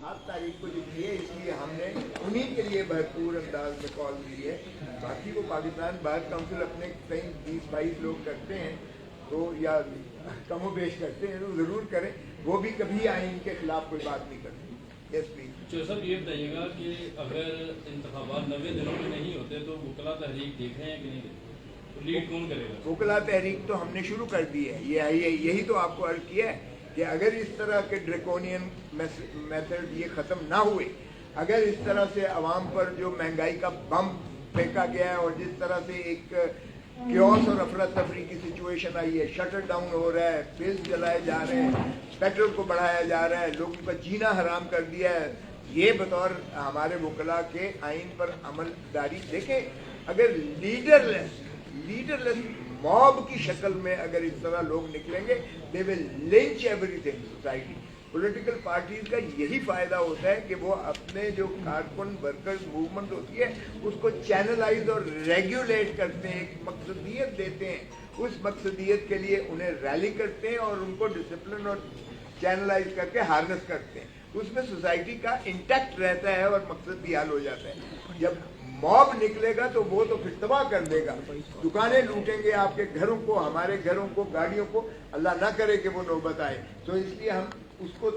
7 तारीख को जो की है, इसलिए हमने उन्हीं के लिए भरपूर अंदाज में कॉल दी है। बाकी को पाकिस्तान बार काउंसिल अपने कई 20-22 लोग करते हैं तो या कमो बेश करते हैं तो ज़रूर करें, वो भी कभी आइन के खिलाफ कोई बात नहीं करते। Yes please. साहब ये बताइएगा कि अगर इंतखाबात 90 दिनों में नहीं होते तो वकला तहरीक देख रहे हैं कि नहीं, तो लीड कौन करेगा? वकला तहरीक तो हमने शुरू कर दी है, यही तो आपको अर्ज किया है कि अगर इस तरह के ड्रैकोनियन मेथड ये ख़त्म ना हुए, अगर इस तरह से अवाम पर जो महंगाई का बम फेंका गया है और जिस तरह से एक क्योस और अफरा तफरी की सिचुएशन आई है, शटर डाउन हो रहा है, बिल्स जलाए जा रहे हैं, पेट्रोल को बढ़ाया जा रहा है, लोगों का जीना हराम कर दिया है, ये बतौर हमारे वकला के आइन पर अमलदारी देखें। अगर लीडरलेस मॉब की शक्ल में अगर इस तरह लोग निकलेंगे, they will lynch everything society. Political parties का यही फायदा होता है कि वो अपने जो कारकुन वर्कर्स मूवमेंट होती है उसको चैनलाइज और रेगुलेट करते हैं, एक मकसदियत देते हैं, उस मकसदियत के लिए उन्हें रैली करते हैं और उनको डिसिप्लिन और चैनलाइज करके हार्नेस करते हैं। उसमें सोसाइटी का इंटैक्ट रहता है और मकसद भी हल हो जाता है। जब मॉब निकलेगा तो वो तो फिर तबाह कर देगा, दुकानें लूटेंगे, आपके घरों को, हमारे घरों को, गाड़ियों को, अल्लाह ना करे कि वो नौबत आए। तो इसलिए हम उसको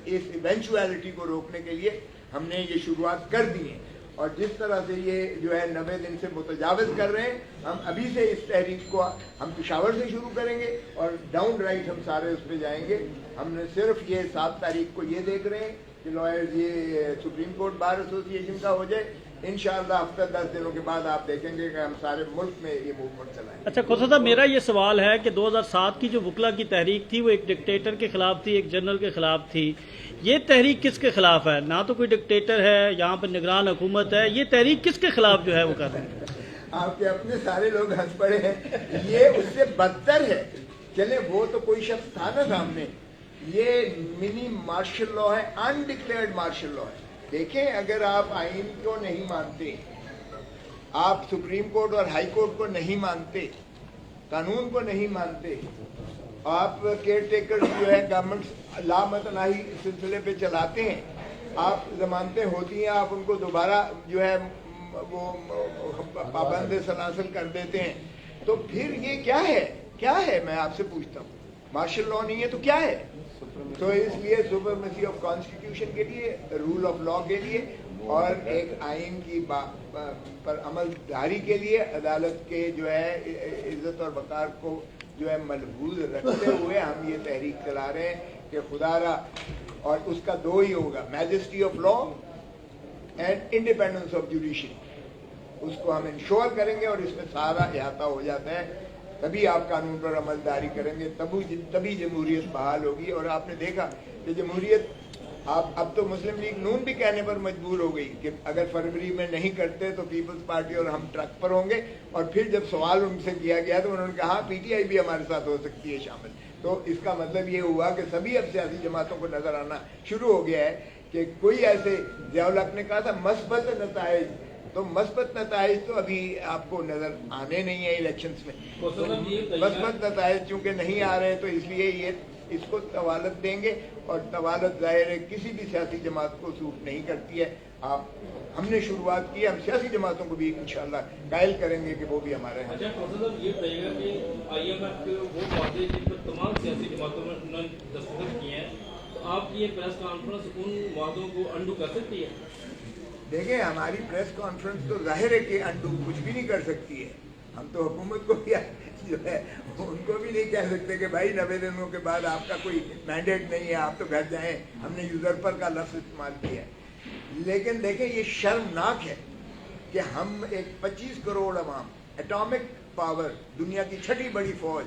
इस इवेंचुअलिटी को रोकने के लिए हमने ये शुरुआत कर दी है। और जिस तरह से ये जो है 90 दिन से मुतजावज़ कर रहे हैं, हम अभी से इस तहरीक को हम पेशावर से शुरू करेंगे और डाउन राइट हम सारे उस पर जाएंगे। हमने सिर्फ ये 7 तारीख को ये देख रहे हैं कि लॉयर्स ये सुप्रीम कोर्ट बार एसोसिएशन का हो जाए। इंशाअल्लाह हफ्ता 10 दिनों के बाद आप देखेंगे कि हम सारे मुल्क में ये मूवमेंट चलाएंगे। अच्छा खोसा साहब, मेरा ये सवाल है कि 2007 की जो वकला की तहरीक थी वो एक डिक्टेटर के खिलाफ थी, एक जनरल के खिलाफ थी। ये तहरीक किसके खिलाफ है? ना तो कोई डिक्टेटर है, यहाँ पर निगरान हुकूमत है, ये तहरीक किसके खिलाफ जो है वो कर रहे हैं? आपके अपने सारे लोग हंस पड़े हैं, ये उससे बदतर है। चले वो तो कोई शख्स था ना सामने, ये मिनी मार्शल लॉ है, अनडिक्लेयर्ड मार्शल लॉ है। देखें, अगर आप आइन को नहीं मानते, आप सुप्रीम कोर्ट और हाई कोर्ट को नहीं मानते, कानून को नहीं मानते, आप केयर टेकर जो है गवर्नमेंट लामतनाही सिलसिले पे चलाते हैं, आप जमानतें होती हैं, आप उनको दोबारा जो है वो पाबंद सलासल कर देते हैं, तो फिर ये क्या है? क्या है, मैं आपसे पूछता हूँ। मार्शल लॉ नहीं है तो क्या है? तो इसलिए सुपरमेसी ऑफ कॉन्स्टिट्यूशन के लिए, रूल ऑफ लॉ के लिए और एक आइन की पर अमलदारी के लिए अदालत के जो है इज्जत और वकार को जो है मलबूज रखते हुए हम ये तहरीक चला रहे हैं कि खुदारा, और उसका दो ही होगा, majesty of law and independence of judiciary. उसको हम इंश्योर करेंगे और इसमें सारा अहाता हो जाता है। तभी आप कानून पर अमलदारी करेंगे, तभी जमहूरियत बहाल होगी। और आपने देखा कि जमहूरियत आप अब तो मुस्लिम लीग नून भी कहने पर मजबूर हो गई कि अगर फरवरी में नहीं करते तो पीपल्स पार्टी और हम ट्रक पर होंगे। और फिर जब सवाल उनसे किया गया तो उन्होंने कहा पीटीआई भी हमारे साथ हो सकती है शामिल। तो इसका मतलब ये हुआ कि सभी अब सियासी जमातों को नजर आना शुरू हो गया है कि कोई ऐसे, ज़ियाउल हक ने कहा था मस्बत नताइज, तो मस्बत नताइज तो अभी आपको नजर आने नहीं है इलेक्शंस में। मस्बत नताइज चूंकि नहीं आ रहे तो इसलिए ये इसको तवालत देंगे, और तवालत जाहिर है किसी भी सियासी जमात को सूट नहीं करती है। हमने शुरुआत की, हम सियासी जमातों को भी इंशाअल्लाह कायल करेंगे कि वो भी हमारे हैं। अच्छा ये बताइएगा कि IMF के वो वादे जिन पर तमाम सियासी जमातों में उन्होंने दस्तखत किए हैं, तो आपकी ये प्रेस कॉन्फ्रेंस उन वादों को अंडू कर सकती है? देखिए, हमारी प्रेस कॉन्फ्रेंस तो जाहिर है कि अंडू कुछ भी नहीं कर सकती है। हम तो हुकूमत को भी जो है उनको भी नहीं कह सकते कि भाई 90 दिनों के बाद आपका कोई मैंडेट नहीं है, आप तो घर जाएं। हमने यूजरपर का लफ्ज़ इस्तेमाल किया है। लेकिन देखें, ये शर्मनाक है कि हम एक 25 करोड़ अवाम, एटॉमिक पावर, दुनिया की छठी बड़ी फौज,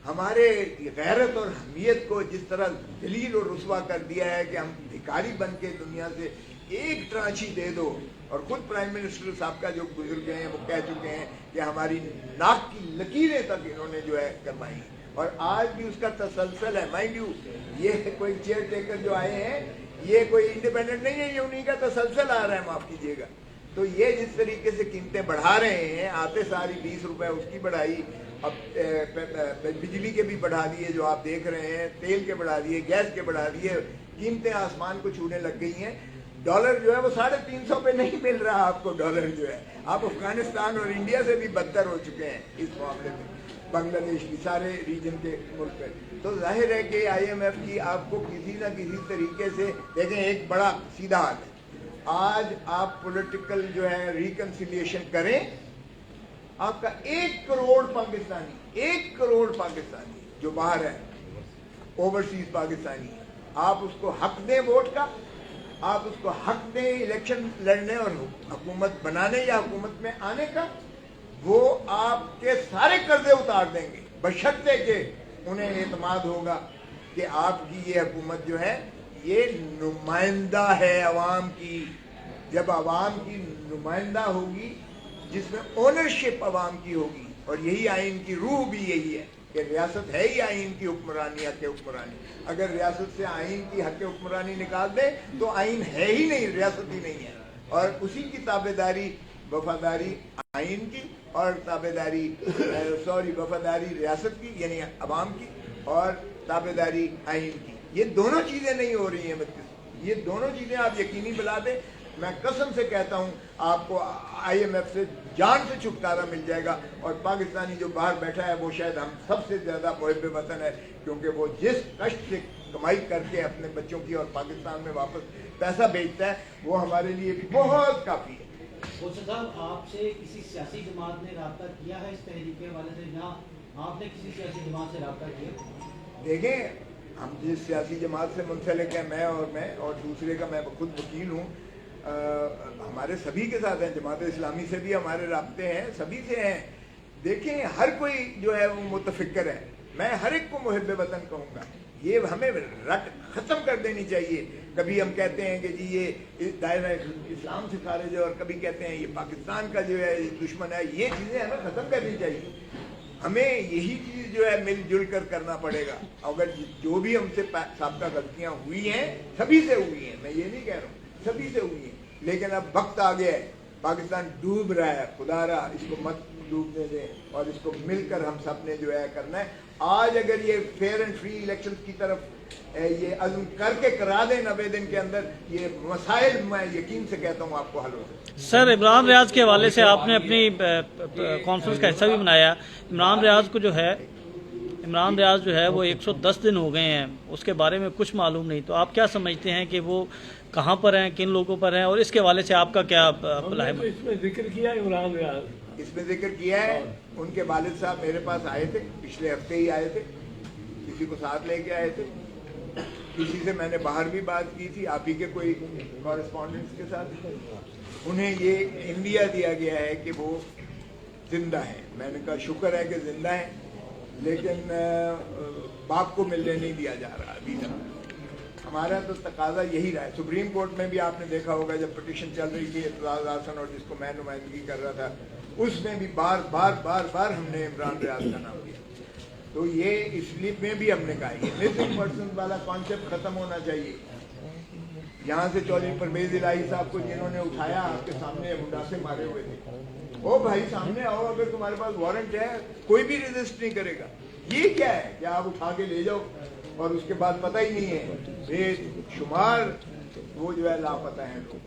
हमारे गैरत और हमीयत को जिस तरह जलील और रुसवा कर दिया है कि हम भिखारी बन के दुनिया से एक ट्रांची दे दो। और खुद प्राइम मिनिस्टर साहब का जो गुजर गए हैं वो कह चुके हैं कि हमारी नाक की लकीरें तक इन्होंने जो है करवाई, और आज भी उसका तसलसल है। माइंड यू, ये कोई चेयर टेकर जो आए हैं, ये कोई इंडिपेंडेंट नहीं है, ये उन्हीं का तसलसल आ रहा है, माफ कीजिएगा। तो ये जिस तरीके से कीमतें बढ़ा रहे हैं, आते सारी 20 रुपए उसकी बढ़ाई, अब बिजली के भी बढ़ा दिए जो आप देख रहे हैं, तेल के बढ़ा दिए, गैस के बढ़ा दिए, कीमतें आसमान को छूने लग गई हैं। डॉलर जो है वो 350 पे नहीं मिल रहा आपको, डॉलर जो है आप अफगानिस्तान और इंडिया से भी बदतर हो चुके हैं इस मामले में, बांग्लादेश की, सारे रीजन के मुल्क में। तो जाहिर है कि IMF की आपको किसी न किसी तरीके से, देखें एक बड़ा सीधा हाथ है, आज आप पॉलिटिकल जो है रिकन्सिलिएशन करें, आपका 1 करोड़ पाकिस्तानी जो बाहर है, ओवरसीज पाकिस्तानी, आप उसको हक दें वोट का, आप उसको हक दें इलेक्शन लड़ने और हुकूमत बनाने या हुकूमत में आने का, वो आपके सारे कर्जे उतार देंगे, बशर्ते कि उन्हें एतमाद होगा कि आपकी ये हुकूमत जो है ये नुमाइंदा है अवाम की। जब अवाम की नुमाइंदा होगी, जिसमें ओनरशिप अवाम की होगी, और यही आइन की रूह भी यही है कि रियासत है ही आइन की हुक्मरानी, हक हुक्मरानी। अगर रियासत से आइन की हक हुक्मरानी निकाल दे तो आइन है ही नहीं, रियासत ही नहीं है, और उसी की ताबेदारी वफादारी आइन की और ताबेदारी वफादारी रियासत की यानी अवाम की, और ताबेदारी आइन की, ये दोनों चीज़ें नहीं हो रही हैं। ये दोनों चीज़ें आप यकीनी बना दें, मैं कसम से कहता हूँ आपको IMF से जान से छुटकारा मिल जाएगा। और पाकिस्तानी जो बाहर बैठा है वो शायद हम सबसे ज़्यादा मुहिब वतन है, क्योंकि वो जिस कष्ट से कमाई करके अपने बच्चों की और पाकिस्तान में वापस पैसा भेजता है, वो हमारे लिए बहुत काफ़ी है। खोसा साहब, आपसे किसी सियासी जमात ने रब्ता किया है इस तहरीक के हवाले से, या आपने किसी सियासी जमात से रब्ता किया? देखें, हम जिस सियासी जमात से मुंसलिक है, मैं और दूसरे का मैं खुद वकील हूँ, हमारे सभी के साथ हैं, जमात इस्लामी से भी हमारे राब्ते हैं, सभी से हैं। देखें, हर कोई जो है वो मुतफिक्र है, मैं हर एक को मुहिब वतन कहूँगा। ये हमें रट ख़त्म कर देनी चाहिए। कभी हम कहते हैं कि जी ये दायरा इस्लाम से खारिज है, और कभी कहते हैं ये पाकिस्तान का जो है दुश्मन है। ये चीज़ें हमें ख़त्म करनी चाहिए। हमें यही चीज़ जो है मिलजुल कर करना पड़ेगा। अगर जो भी हमसे साबका गलतियाँ हुई हैं, सभी से हुई हैं, मैं ये नहीं कह रहा हूँ, सभी से हुई हैं, लेकिन अब वक्त आ गया है, पाकिस्तान डूब रहा है, खुदारा इसको मत डूबने दें, और इसको मिलकर हम सब ने जो है करना है। आज अगर ये फेयर एंड फ्री इलेक्शन की तरफ ये अज़्म करके करा दें 90 दिन के अंदर, ये मसाइल मैं यकीन से कहता हूँ आपको हल हो सकते। सर, इमरान रियाज के हवाले से आपने अपनी कॉन्फ्रेंस का हिस्सा भी बनाया। इमरान रियाज जो है वो 110 दिन हो गए हैं, उसके बारे में कुछ मालूम नहीं, तो आप क्या समझते हैं कि वो कहाँ पर हैं, किन लोगों पर हैं, और इसके हवाले से आपका क्या भला है? इसमें जिक्र किया इमरान रियाज, इसमें जिक्र किया है। उनके वालिद साहब मेरे पास आए थे, पिछले हफ्ते ही आए थे, किसी को साथ लेके आए थे, किसी से मैंने बाहर भी बात की थी, आप ही के कोई कॉरेस्पॉन्डेंट्स के साथ। उन्हें ये इंडिया दिया गया है कि वो जिंदा है। मैंने कहा शुक्र है कि जिंदा है, लेकिन बाप को मिलने नहीं दिया जा रहा अभी तक। हमारा तो तकाजा यही रहा है। सुप्रीम कोर्ट में भी आपने देखा होगा, जब पिटीशन चल रही थी एतजाज़ हासन और जिसको मैं नुमाइंदगी कर रहा था, उसमें भी बार बार हमने इमरान रियाज का नाम लिया। तो ये इस स्लिप में भी हमने कहा ये मिसिंग पर्सन वाला कॉन्सेप्ट खत्म होना चाहिए। यहाँ से चौधरी परवेज इलाही साहब को जिन्होंने उठाया, आपके सामने मुंडासे मारे हुए थे, ओ भाई सामने आओ, अगर तुम्हारे पास वारंट है, कोई भी रेजिस्ट नहीं करेगा। ये क्या है कि आप उठा के ले जाओ और उसके बाद पता ही नहीं है, बेशुमार वो जो है लापता है लोग,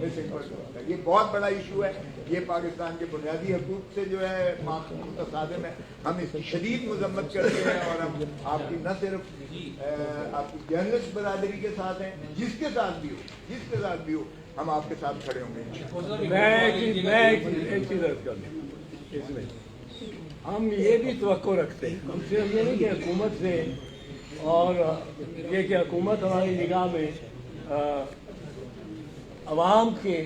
मिसिंग पर्सन। ये बहुत बड़ा इशू है, ये पाकिस्तान के बुनियादी हकूक से जो है मुतसादिम है। हम इसकी शदीद मजम्मत करते हैं, और हम आपकी न सिर्फ आपकी जर्नलिस्ट बरादरी के साथ हैं, जिसके साथ भी हो हम आपके साथ खड़े होंगे। मैं एक चीज़ अर्ज कर दूं, इसमें हम ये भी तवक्को रखते हैं, हम सिर्फ ये नहीं कि हुकूमत से, और ये कि हुकूमत हमारी निगाह में अवाम के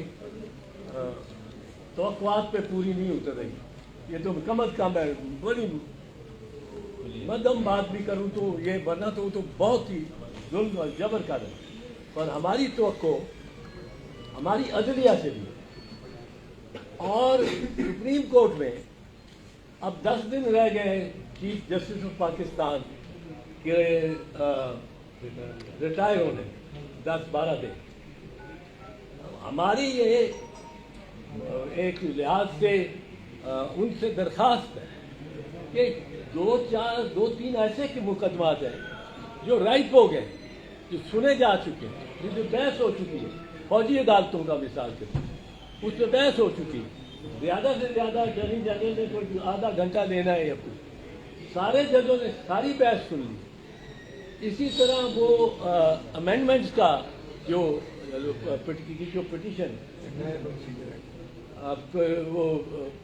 तवक्कुआत पे पूरी नहीं उतर रही। ये तो कम अज़ कम है, बड़ी मध्यम बात भी करूँ तो ये, वरना तो बहुत ही जुल्म और जबर का है। पर हमारी तवक्को हमारी अदलिया से भी, और सुप्रीम कोर्ट में अब 10 दिन रह गए चीफ जस्टिस ऑफ पाकिस्तान के रिटायर होने, 10-12 दिन। हमारी ये एक लिहाज से उनसे दरख्वास्त है कि 2-3 ऐसे के मुकदमात हैं जो राइप हो गए, जो सुने जा चुके हैं, ये जो बहस हो चुकी है फौजी अदालतों का मिसाल के उसमें बहस हो चुकी है, ज़्यादा से ज़्यादा अटॉर्नी जनरल ने कोई आधा घंटा लेना है या कुछ, सारे जजों ने सारी बहस सुन ली। इसी तरह वो अमेंडमेंट्स का जो पिटीशन वो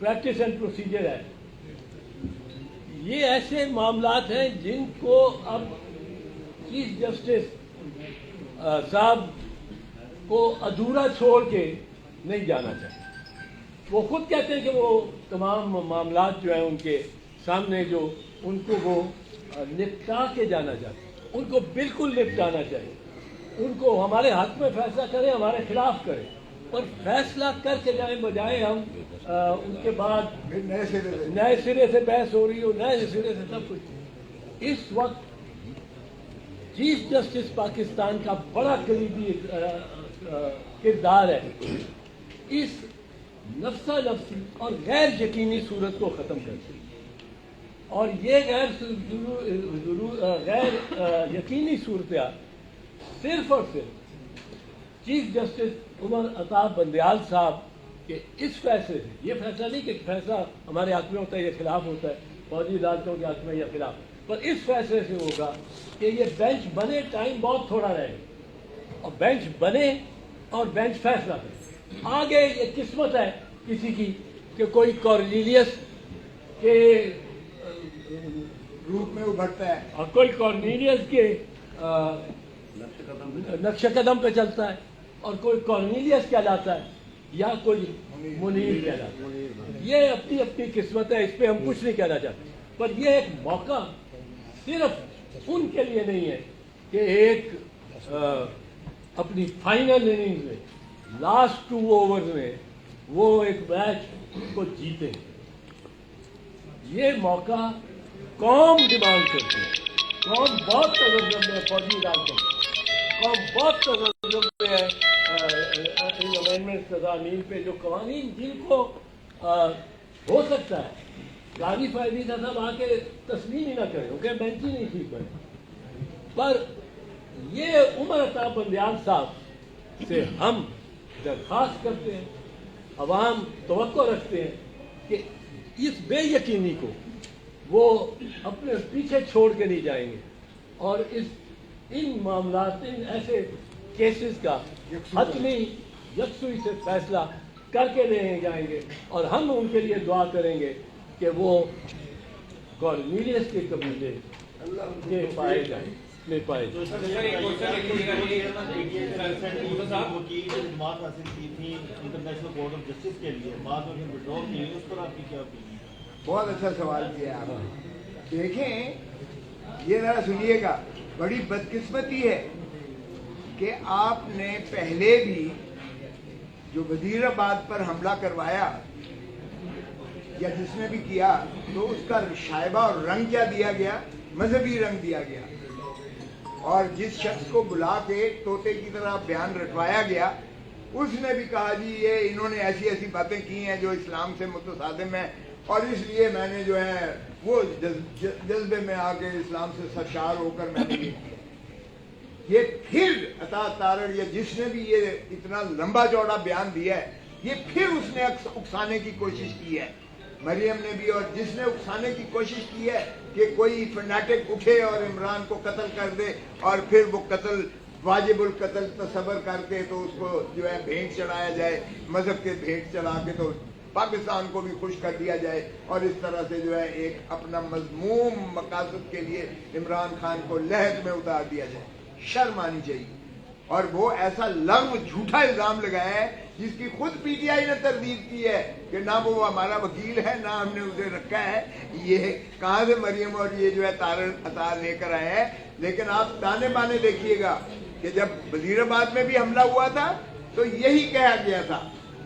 प्रैक्टिस एंड प्रोसीजर है, ये ऐसे मामलात हैं जिनको अब चीफ जस्टिस साहब को अधूरा छोड़ के नहीं जाना चाहिए। वो खुद कहते हैं कि वो तमाम मामलात जो हैं उनके सामने जो उनको वो निपटा के जाना चाहते हैं, उनको बिल्कुल निपटाना चाहिए। उनको हमारे हक में फैसला करें, हमारे खिलाफ करें, पर फैसला करके जाए, बजाय हम उसके बाद नए सिरे से बहस हो रही हो, नए सिरे से सब कुछ। इस वक्त चीफ जस्टिस पाकिस्तान का बड़ा करीबी किरदार है इस नफ्सा नफ्सी और गैर यकीनी सूरत को ख़त्म करती, और ये गैर यकीनी सूरत सिर्फ और सिर्फ चीफ जस्टिस उमर अताब बंदयाल साहब के इस फैसले से, ये फैसला नहीं कि फैसला हमारे हक में होता है या खिलाफ होता है, फौजी अदालतों के हक में या खिलाफ, पर इस फैसले से होगा कि ये बेंच बने, टाइम बहुत थोड़ा रहेगा, और बेंच बने और बेंच फैसला करे। आगे ये किस्मत है किसी की कि कोई कॉर्नेलियस के रूप में उभरता है और कोई कॉर्नेलियस के नक्शे कदम पे चलता है, और कोई कॉर्नेलियस कहलाता है या कोई मुनीर कहलाता है। ये अपनी अपनी किस्मत है, इस पे हम कुछ नहीं कहना चाहते, पर ये एक मौका सिर्फ उनके लिए नहीं है कि एक अपनी फाइनल इनिंग्स में लास्ट 2 ओवर्स में वो एक मैच को जीते। ये मौका कौम डिमांड करती है, कौम बहुत तजर्बे में फौजी अदालतों में, कौम बहुत तजर्बे में है इन अमेंडमेंट तज़ामीन पे, जो कवानीन जिनको हो सकता है गाजी फैदी साहब आके तस्लीम ही ना करें, उनके बेंच ही नहीं ठीक बने, पर ये उमर अताब बंदयाल साहब से हम दरख्वास्त करते हैं, अवाम तवक्को रखते हैं कि इस बेयकीनी को वो अपने पीछे छोड़ के नहीं जाएंगे, और इन मामलात, इन ऐसे केसेस का हतमी यकसुई से फैसला करके ले जाएंगे, और हम उनके लिए दुआ करेंगे कि वो कॉर्नेलियस के कबीले के पाए जाए, ले पाए जाए। वकील जमात हासिल की थी इंटरनेशनल कोर्ट ऑफ जस्टिस के लिए, बाद में विड्रॉ की, उस पर आपकी क्या ओपिनियन? बहुत अच्छा सवाल किया आपने। देखें, ये जरा सुनिएगा, बड़ी बदकिस्मती है कि आपने पहले भी जो वजीराबाद पर हमला करवाया या जिसने भी किया, तो उसका शायबा और रंग क्या दिया गया? मजहबी रंग दिया गया, और जिस शख्स को बुला के तोते की तरह बयान रटवाया गया, उसने भी कहा जी ये इन्होंने ऐसी ऐसी बातें की हैं जो इस्लाम से मुतसादिम है, और इसलिए मैंने जो है वो जज्बे में आके इस्लाम से सरशार होकर मैंने ये किया। ये फिर अता तारड़ या जिसने भी ये इतना लंबा चौड़ा बयान दिया है, ये फिर उसने उकसाने की कोशिश की है, मरियम ने भी, और जिसने उकसाने की कोशिश की है कि कोई फनाटिक उठे और इमरान को कत्ल कर दे, और फिर वो कत्ल वाजिबुल कत्ल तसव्वुर करके तो उसको जो है भेंट चढ़ाया जाए, मजहब के भेंट चढ़ा के तो पाकिस्तान को भी खुश कर दिया जाए, और इस तरह से जो है एक अपना मजमूम मकासद के लिए इमरान खान को लहद में उतार दिया जाए। शर्म आनी चाहिए। और वो ऐसा लग्व झूठा इल्जाम लगाया है जिसकी खुद पीटीआई ने तरदीद की है कि ना वो हमारा वकील है, ना हमने उसे रखा है। ये कहाँ से मरियम और ये जो है तार लेकर आए हैं। लेकिन आप ताने बाने देखिएगा कि जब वजीराबाद में भी हमला हुआ था तो यही कहा गया था।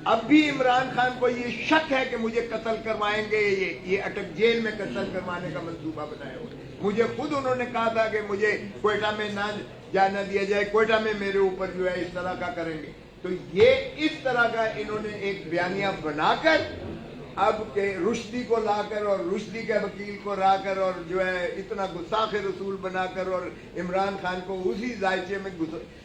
अब भी इमरान खान को ये शक है कि मुझे कत्ल करवाएंगे, ये अटक जेल में कत्ल करवाने का मंसूबा बनाया हुआ। मुझे खुद उन्होंने कहा था कि मुझे क्वेटा में ना जाना दिया जाए, क्वेटा में मेरे ऊपर जो है इस तरह का करेंगे। तो ये इस तरह का इन्होंने एक बयानिया बनाकर اب کہ رشدی کو لا کر اور رشدی کے وکیل کو لا کر اور جو ہے اتنا گستاخ رسول بنا کر اور عمران خان کو اسی ذائچے میں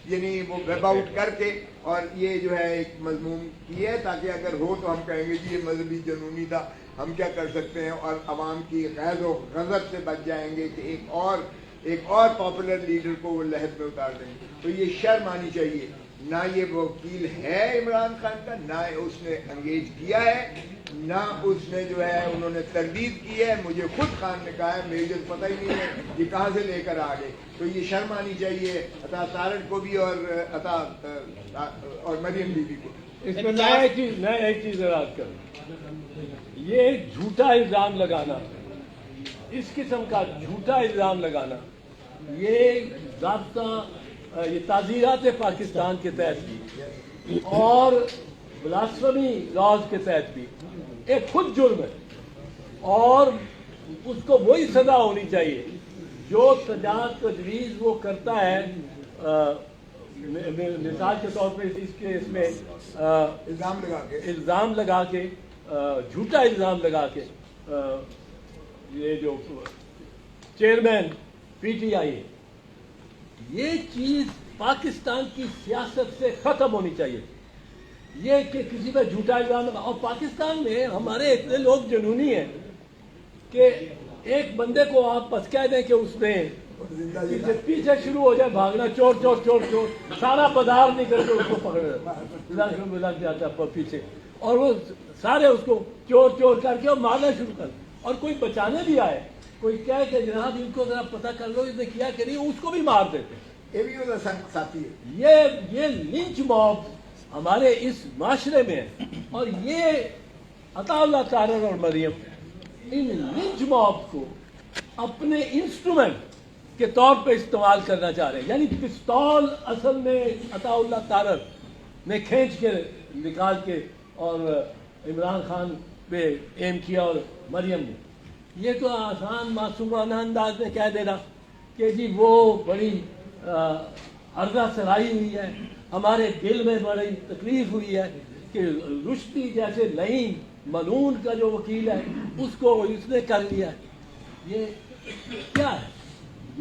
یعنی وہ ویب آؤٹ کر کے اور یہ جو ہے ایک مضمون کی ہے تاکہ اگر ہو تو ہم کہیں گے جی یہ مذہبی جنونی تھا، ہم کیا کر سکتے ہیں، اور عوام کی غیظ و غضب سے بچ جائیں گے کہ ایک اور پاپولر لیڈر کو وہ لہر میں اتار دیں گے. تو یہ شرم آنی چاہیے. نہ یہ وکیل ہے عمران خان کا، نہ اس نے انگیج کیا ہے، نہ اس نے جو ہے انہوں نے تردید کی ہے. مجھے خود خان نے کہا ہے میجر پتہ ہی نہیں ہے یہ کہاں سے لے کر آ گئے. تو یہ شرم آنی چاہیے عطا سارٹ کو بھی اور مریم بی بی کو. اس میں میں ایک چیز اراد کروں. یہ جھوٹا الزام لگانا، اس قسم کا جھوٹا الزام لگانا، یہ ضابطہ یہ تعزیرات پاکستان کے تحت بھی اور بلاسفمی لاز کے تحت بھی ایک خود جرم ہے، اور اس کو وہی سزا ہونی چاہیے جو سزا تجویز وہ کرتا ہے. مثال کے طور پہ اس میں الزام لگا کے جھوٹا الزام لگا کے یہ جو چیئرمین پی ٹی آئی ہے، یہ چیز پاکستان کی سیاست سے ختم ہونی چاہیے. یہ کہ کسی پہ جھوٹا الزام لگا، اور پاکستان میں ہمارے اتنے لوگ جنونی ہیں کہ ایک بندے کو آپ بس کہہ دیں کہ اس نے پیچھے شروع ہو جائے بھاگنا، چور چور چور چور، سارا بازار نکل کے اس کو پکڑ لگ جاتا ہے پیچھے، اور وہ سارے اس کو چور چور کر کے اور مارنا شروع کر. اور کوئی بچانے بھی آئے، کوئی کہے کہ جناب ان کو ذرا پتہ کر لو اس نے کیا کہ نہیں، اس کو بھی مار دیتے. یہ لنچ موب ہمارے اس معاشرے میں ہے، اور یہ عطا اللہ طارر اور مریم ان لنچ موب کو اپنے انسٹرومنٹ کے طور پہ استعمال کرنا چاہ رہے ہیں. یعنی پستول اصل میں عطا اللہ طارر نے کھینچ کے نکال کے اور عمران خان پہ ایم کیا اور مریم نے. یہ تو آسان معصومانہ انداز میں کہہ دینا کہ جی وہ بڑی عرضہ سرائی ہوئی ہے، ہمارے دل میں بڑی تکلیف ہوئی ہے کہ رشدی جیسے لعین ملعون کا جو وکیل ہے اس کو اس نے کر لیا ہے. یہ کیا ہے؟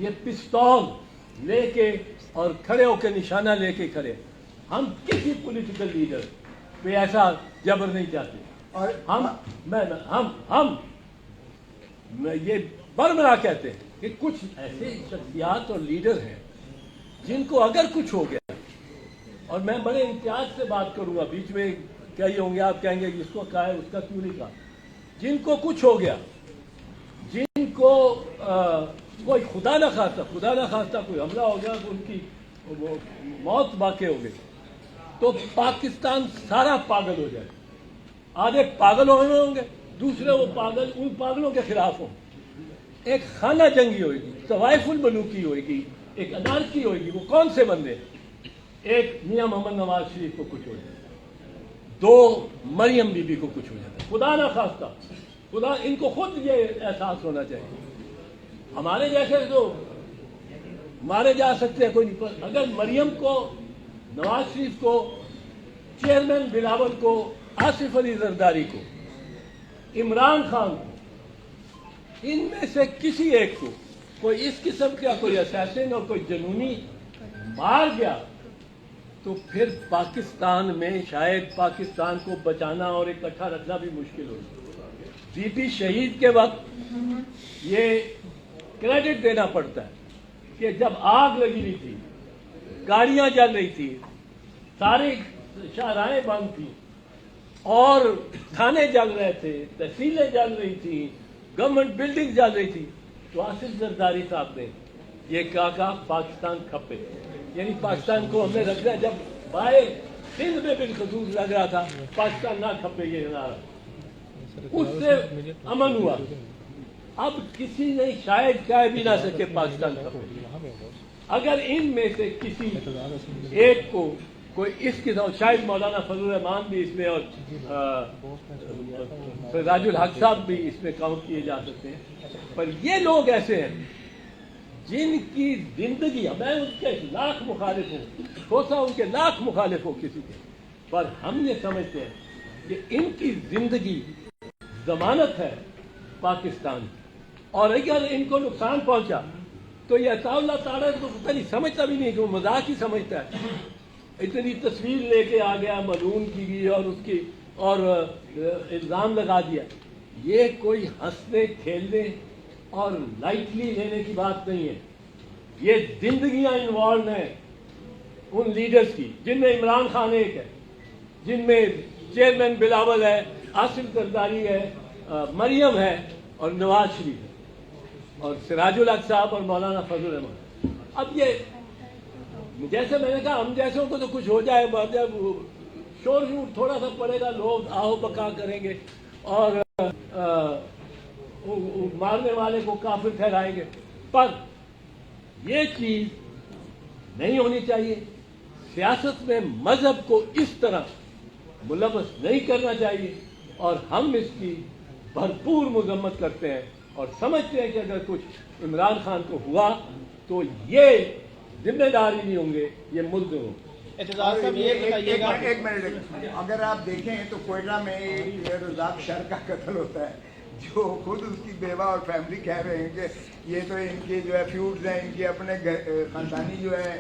یہ پستول لے کے اور کھڑے ہو کے نشانہ لے کے کھڑے. ہم کسی پولیٹیکل لیڈر پہ ایسا جبر نہیں چاہتے، اور ہم یہ برمرا کہتے ہیں کہ کچھ ایسے شخصیات اور لیڈر ہیں جن کو اگر کچھ ہو گیا، اور میں بڑے امتیاز سے بات کروں گا، بیچ میں کئی ہوں گے آپ کہیں گے اس کو کہا ہے اس کا کیوں نہیں کہا، جن کو کچھ ہو گیا، جن کو کوئی خدا نہ خواستہ کوئی حملہ ہو گیا، ان کی موت واقع ہو گئی، تو پاکستان سارا پاگل ہو جائے. آدھے پاگل ہوں گے، دوسرے وہ پاگل ان پاگلوں کے خلاف ہوں. ایک خانہ جنگی ہوئے گی، طوائف الملوکی ہوئے گی، ایک انارکی ہوئے گی. وہ کون سے بندے؟ ایک میاں محمد نواز شریف کو کچھ ہو جائے، دو مریم بی بی کو کچھ ہو جاتا ہے، خدا نہ خواستہ. خدا ان کو خود یہ احساس ہونا چاہیے. ہمارے جیسے تو مارے جا سکتے ہیں کوئی نہیں، پر اگر مریم کو، نواز شریف کو، چیئرمین بلاول کو، آصف علی زرداری کو، عمران خان کو، ان میں سے کسی ایک کو کوئی اس قسم کا کوئی اسیسن اور کوئی جنونی مار گیا تو پھر پاکستان میں شاید پاکستان کو بچانا اور اکٹھا رکھنا بھی مشکل ہو. بی بی شہید کے وقت یہ کریڈٹ دینا پڑتا ہے کہ جب آگ لگی ہوئی تھی، گاڑیاں جل رہی تھی، ساری شاہراہیں بند تھیں اور تھانے جل رہے تھے، تحصیلیں جل رہی تھیں، گورنمنٹ بلڈنگ جل رہی تھی، تو آصف زرداری صاحب نے یہ کہا پاکستان کھپے. یعنی پاکستان کو ہم نے رکھنا، جب بائے سندھ میں بالخصوص لگ رہا تھا پاکستان نہ کھپے، یہ نعرہ اس سے امن ہوا. اب کسی نے شاید کہہ بھی نہ سکے پاکستان کھپے. اگر ان میں سے کسی ایک کو کوئی اس کی شاید مولانا فضل الرحمان بھی اس میں اور سراج الحق صاحب بھی اس میں کاؤنٹ کیے جا سکتے ہیں، پر یہ لوگ ایسے ہیں جن کی زندگی، میں ان کے لاکھ مخالف ہوں، سوچا ان کے لاکھ مخالف ہوں کسی کے، پر ہم یہ سمجھتے ہیں کہ ان کی زندگی जमानत है पाकिस्तान, और अगर इनको नुकसान पहुंचा तो ये अताउल्लाह तारा तो पता नहीं, समझता भी नहीं कि वो मजाक ही समझता है। इतनी तस्वीर लेके आ गया मलून की भी और उसकी और इल्ज़ाम लगा दिया। ये कोई हंसने खेलने और लाइटली लेने की बात नहीं है। ये जिंदगियां इन्वॉल्व हैं उन लीडर्स की, जिनमें इमरान खान एक है, जिनमें चेयरमैन बिलावल है, आसिफ जरदारी है, मरियम है और नवाज शरीफ है और सिराजुल हक साहब और मौलाना फजल रहमान। अब ये जैसे मैंने कहा, हम जैसों को तो कुछ हो जाए, जब शोर शूर थोड़ा सा पड़ेगा, लोग आओ बका करेंगे और मारने वाले को काफिर ठहराएंगे। पर ये चीज नहीं होनी चाहिए। सियासत में मजहब को इस तरह मुलव्वस नहीं करना चाहिए और हम इसकी भरपूर मजम्मत करते हैं और समझते हैं कि अगर कुछ इमरान खान को हुआ तो ये जिम्मेदारी नहीं होंगे, ये मुल्क होंगे। एतजाज साहब ये बताइएगा, एक मिनट, अगर आप देखें तो कोयटा में एक रज़ाक शर का कत्ल होता है, जो खुद उसकी बेवा और फैमिली कह रहे हैं कि ये तो इनके जो है फ्यूड्स हैं, इनके अपने खानदानी जो है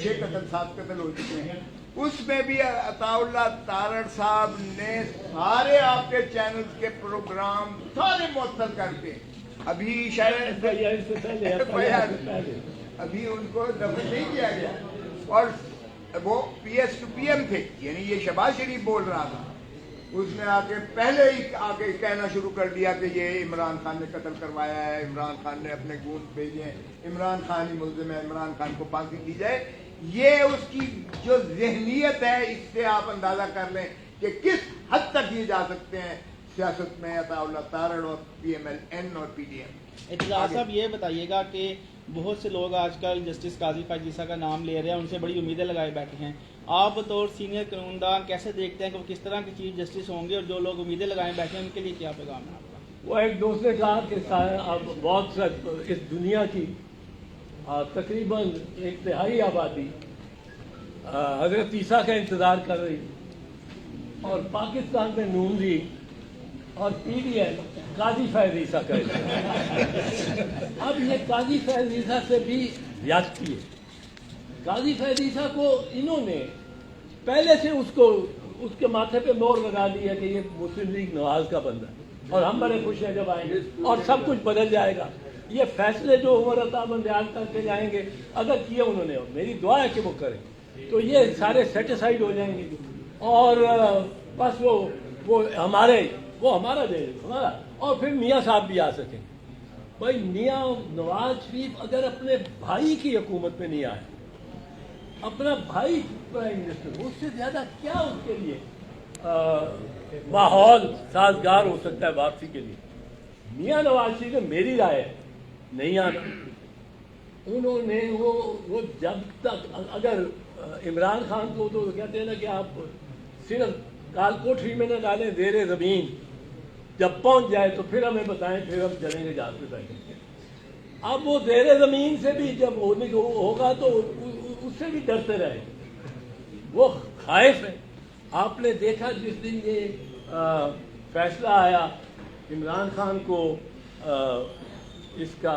6 कत्ल 7 कत्ल हो चुके हैं। उसमें भी अताउल्लाह तारड़ साहब ने सारे आपके चैनल्स के प्रोग्राम सारे मुअत्तल करके अभी शायद अभी उनको दफन नहीं किया गया और वो PS to PM थे, यानी ये शहबाज शरीफ बोल रहा था, उसने आके पहले ही आके कहना शुरू कर दिया कि ये इमरान खान ने कत्ल करवाया है, इमरान खान ने अपने गूंद भेजे हैं, इमरान खान ही मुल्ज़िम है, इमरान खान को फांसी दी जाए। ये उसकी जो ज़हनियत है, इससे आप अंदाजा कर लें कि किस हद तक ये जा सकते हैं सियासत में अताउल्लाह तारड़ और PMLN और PDM। एतजाज साहब ये बताइएगा कि बहुत से लोग आजकल जस्टिस काजी फायद ईसा का नाम ले रहे हैं, उनसे बड़ी उम्मीदें लगाए बैठे हैं। आप बतौर सीनियर कानूनदान कैसे देखते हैं कि वो किस तरह के चीफ जस्टिस होंगे और जो लोग उम्मीदें लगाए बैठे हैं उनके लिए क्या पैगाम है आपका? वो एक दोस्त ने कहा कि अब बहुत सा इस दुनिया की तकरीबन 1/3 आबादी हजरत ईसा का इंतज़ार कर रही और पाकिस्तान में नून लीग और PDM काजी फैज़ ईसा का इंतज़ार। अब ये काजी फैज़ ईसा से भी ज्यादती है। काजी फैज़ ईसा को इन्होंने पहले से उसके माथे पे मोहर लगा दी है कि ये मुस्लिम लीग नवाज का बंदा है और हम बड़े खुश हैं जब आएंगे और सब कुछ बदल जाएगा। ये फैसले जो उमर अता बंदयाल करके जाएंगे, अगर किए उन्होंने, मेरी दुआ है कि वो करें, तो ये सारे सेटिसाइड हो जाएंगे और बस वो हमारा दे हमारा, और फिर मियाँ साहब भी आ सकें। भाई मियाँ नवाज शरीफ अगर अपने भाई की हुकूमत में नहीं आए, अपना भाई प्राइम मिनिस्टर, उससे ज्यादा क्या उसके लिए माहौल साजगार हो सकता है वापसी के लिए। मियाँ नवाज शरीफ में मेरी राय है नहीं आना। उन्होंने वो जब तक अगर इमरान खान को तो कहते हैं ना कि आप सिर्फ काल कोठरी में न डालें, ज़ेरे ज़मीन जब पहुंच जाए तो फिर हमें बताएं, फिर हम चलेंगे जहाँ पे बैठेंगे। अब वो ज़ेरे ज़मीन से भी जब होने को होगा तो उससे भी डरते रहे, वो खाइफ है। आपने देखा जिस दिन ये फैसला आया इमरान खान को इसका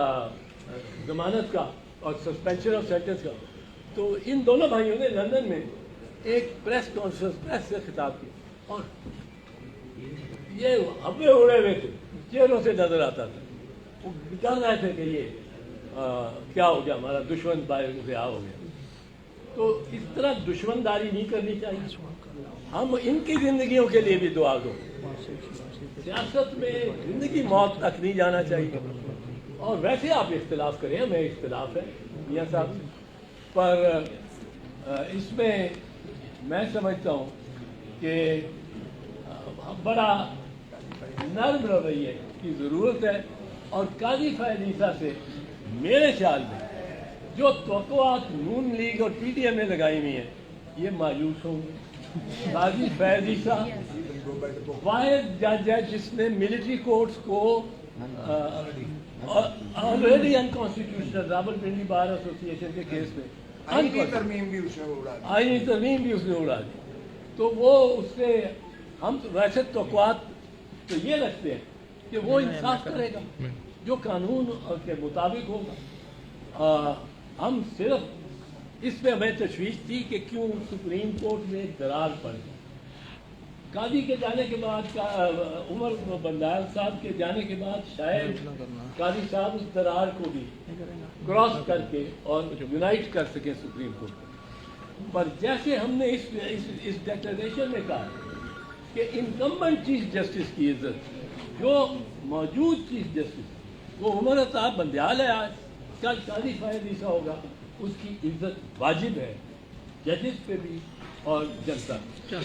जमानत का और सस्पेंशन ऑफ सेंटेंस का, तो इन दोनों भाइयों ने लंदन में एक प्रेस कॉन्फ्रेंस प्रेस से खिताब किया और ये हब्बे उड़े हुए थे, चेहरों से नजर आता था। वो डर रहे थे कि ये क्या हो गया, हमारा दुश्मन ब्याह हो गया। तो इस तरह दुश्मनदारी नहीं करनी चाहिए। हम इनकी जिंदगियों के लिए भी दुआ दो। सियासत में जिंदगी मौत तक नहीं जाना चाहिए। और वैसे आप इख्तिलाफ करें, हमें इख्तिलाफ है मियाँ साहब से, पर इसमें मैं समझता हूँ कि बड़ा नर्म रवैये की ज़रूरत है। और काजी फैज़ ईसा से मेरे ख्याल में जो तवक्कुआत नून लीग और PDM ने लगाई हुई हैं, ये मायूस होंगे। काजी फैज़ ईसा वाहिद जज है जिसने मिलिट्री कोर्ट्स को already unconstitutional Rawalpindi bar association के केस में आईनी तरमीम भी उसने उड़ा दी। तो वो उससे हम वैसे तवक्कुआत तो ये रखते हैं कि वो इंसाफ करेगा जो कानून के मुताबिक होगा। हम सिर्फ इस पे हमें तशवीश थी कि क्यों सुप्रीम कोर्ट में दरार पड़ गई। काजी के जाने के बाद, उमर बंदाल साहब के जाने के बाद शायद काजी साहब उस दरार को भी क्रॉस करके और यूनाइट कर सके सुप्रीम कोर्ट को। पर जैसे हमने इस डिक्लेरेशन में कहा कि इनकम्बेंट चीफ जस्टिस की इज्जत, जो मौजूद चीफ जस्टिस वो उमर साहब बंदयाल है, आज कल काजी फायद ईसा होगा, उसकी इज्जत वाजिब है जजेस पे भी और जनता।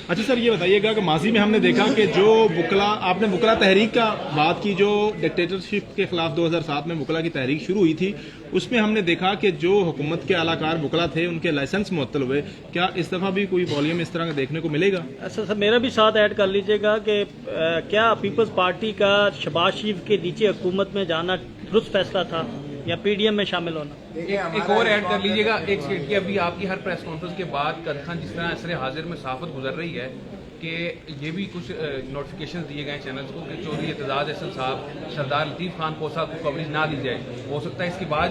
अच्छा सर, ये बताइएगा कि माजी में हमने देखा कि जो वकला, आपने वकला तहरीक का बात की, जो डिक्टेटरशिप के खिलाफ 2007 में वकला की तहरीक शुरू हुई थी, उसमें हमने देखा कि जो हुकूमत के आलाकार वकला थे उनके लाइसेंस मुअत्तल हुए। क्या इस दफ़ा भी कोई वॉल्यूम इस तरह का देखने को मिलेगा? अच्छा सर, मेरा भी साथ ऐड कर लीजिएगा कि क्या पीपल्स पार्टी का शहबाज शरीफ के नीचे हुकूमत में जाना दुरुस्त फैसला था या पीडीएम में शामिल होना? एक और ऐड कर लीजिएगा एक स्टेट की। अभी आपकी हर प्रेस कॉन्फ्रेंस के बाद कद खान जिस तरह असर हाजिर में साफत गुजर रही है कि ये भी कुछ नोटिफिकेशन दिए गए चैनल्स को कि चौधरी एतजाज अहसन साहब, सरदार लतीफ़ खान कोसा को कवरेज ना दी जाए। हो सकता है इसके बाद